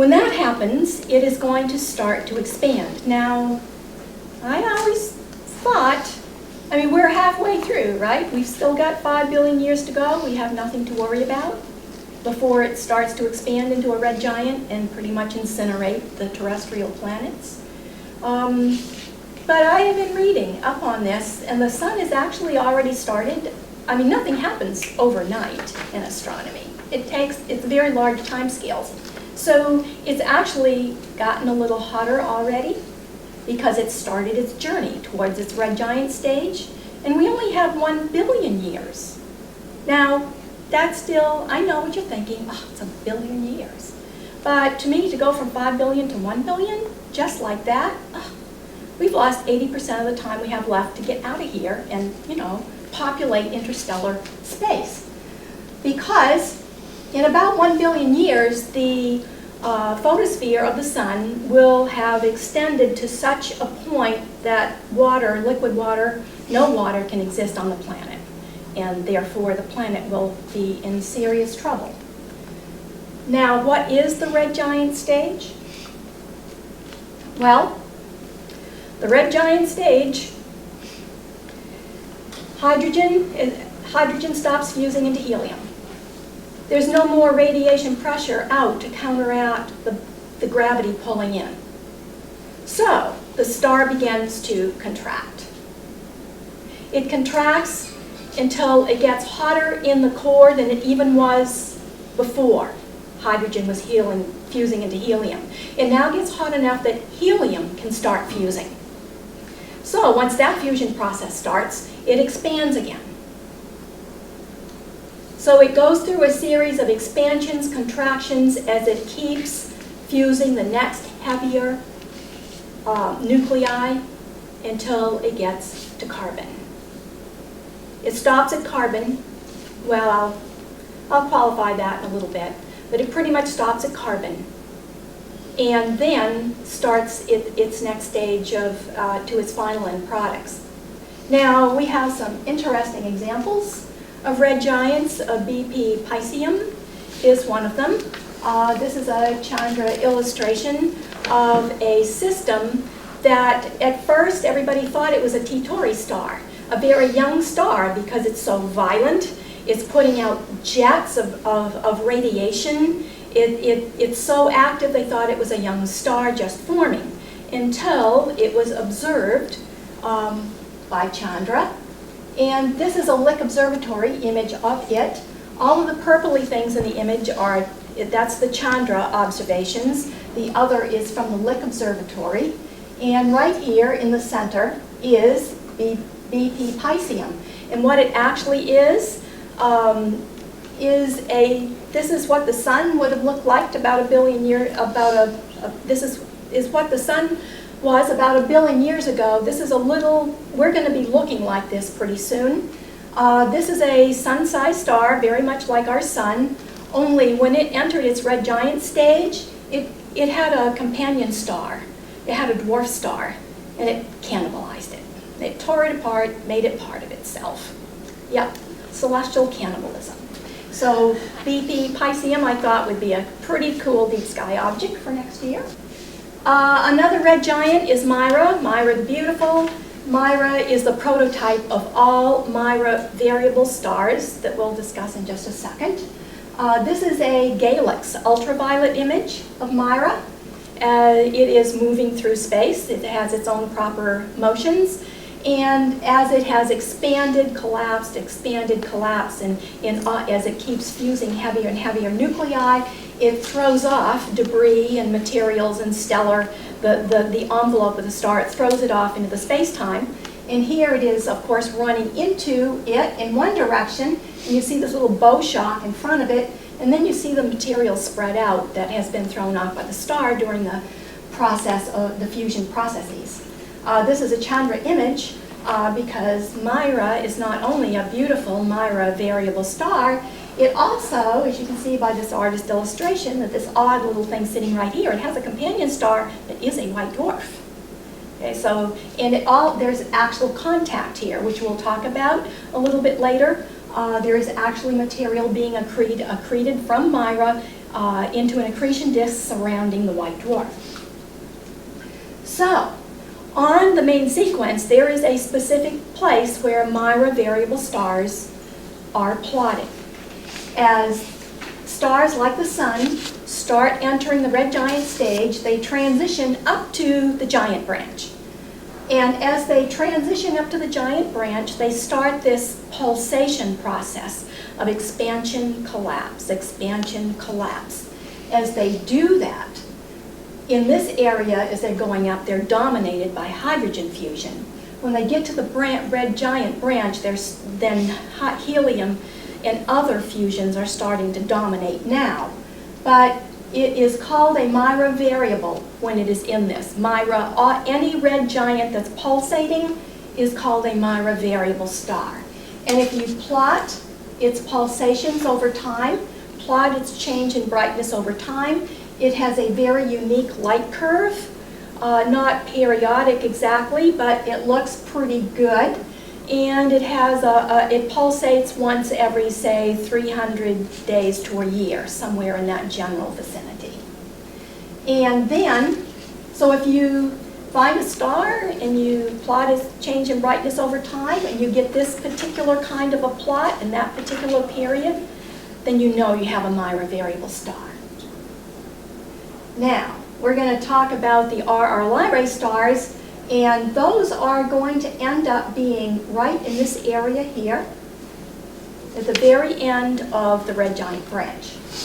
When that happens, it is going to start to expand. Now, I always thought, I mean, we're halfway through, right? We've still got 5 billion years to go. We have nothing to worry about before it starts to expand into a red giant and pretty much incinerate the terrestrial planets. But I have been reading up on this, and the sun has actually already started. I mean, nothing happens overnight in astronomy. It's very large time scales. So it's actually gotten a little hotter already because it started its journey towards its red giant stage, and we only have 1 billion years. Now, that's still, I know what you're thinking, oh, it's 1 billion years. But to me, to go from 5 billion to 1 billion, just like that, we've lost 80% of the time we have left to get out of here and, you know, populate interstellar space. Because in about 1 billion years, the photosphere of the sun will have extended to such a point that water, liquid water, no water can exist on the planet. And therefore, the planet will be in serious trouble. Now, what is the red giant stage? Well, the red giant stage, hydrogen stops fusing into helium. There's no more radiation pressure out to counteract the gravity pulling in. So the star begins to contract. It contracts until it gets hotter in the core than it even was before hydrogen was fusing into helium. It now gets hot enough that helium can start fusing. So once that fusion process starts, it expands again. So it goes through a series of expansions, contractions, as it keeps fusing the next heavier nuclei until it gets to carbon. It stops at carbon. Well, I'll qualify that in a little bit, but it pretty much stops at carbon, and then starts its next stage of to its final end products. Now we have some interesting examples of red giants. BP Piscium is one of them. This is a Chandra illustration of a system that at first everybody thought it was a T-Tauri star, a very young star because it's so violent. It's putting out jets of radiation. It's so active they thought it was a young star just forming until it was observed by Chandra. And this is a Lick Observatory image of it. All of the purpley things in the image are, that's the Chandra observations. The other is from the Lick Observatory. And right here in the center is BP Piscium. And what it actually is this is what the sun would have looked like about a billion years, this is what the sun was about 1 billion years ago. This is a little, we're going to be looking like this pretty soon. This is a sun-sized star, very much like our sun, only when it entered its red giant stage, it had a companion star. It had a dwarf star, and it cannibalized it. It tore it apart, made it part of itself. Yep, celestial cannibalism. So BP Piscium I thought would be a pretty cool deep sky object for next year. Another red giant is Mira, Mira the Beautiful. Mira is the prototype of all Mira variable stars that we'll discuss in just a second. This is a Galix ultraviolet image of Mira. It is moving through space. It has its own proper motions. And as it has expanded, collapsed, and as it keeps fusing heavier and heavier nuclei, it throws off debris and materials and stellar, the envelope of the star. It throws it off into the space-time. And here it is, of course, running into it in one direction. And you see this little bow shock in front of it. And then you see the material spread out that has been thrown off by the star during the process of the fusion processes. This is a Chandra image because Mira is not only a beautiful Mira variable star, it also, as you can see by this artist illustration, that this odd little thing sitting right here, it has a companion star that is a white dwarf. Okay, so, and there's actual contact here, which we'll talk about a little bit later. There is actually material being accreted from Mira into an accretion disk surrounding the white dwarf. So, on the main sequence, there is a specific place where Mira variable stars are plotted. As stars like the sun start entering the red giant stage, they transition up to the giant branch. And as they transition up to the giant branch, they start this pulsation process of expansion, collapse, expansion, collapse. As they do that, in this area, as they're going up, they're dominated by hydrogen fusion. When they get to the red giant branch, then helium and other fusions are starting to dominate now. But it is called a Mira variable when it is in this. Mira, any red giant that's pulsating is called a Mira variable star. And if you plot its pulsations over time, plot its change in brightness over time, it has a very unique light curve, not periodic exactly, but it looks pretty good. And it has it pulsates once every, say, 300 days to a year, somewhere in that general vicinity. And then, so if you find a star and you plot its change in brightness over time, and you get this particular kind of a plot in that particular period, then you know you have a Mira variable star. Now, we're going to talk about the RR Lyrae stars, and those are going to end up being right in this area here, at the very end of the red giant branch.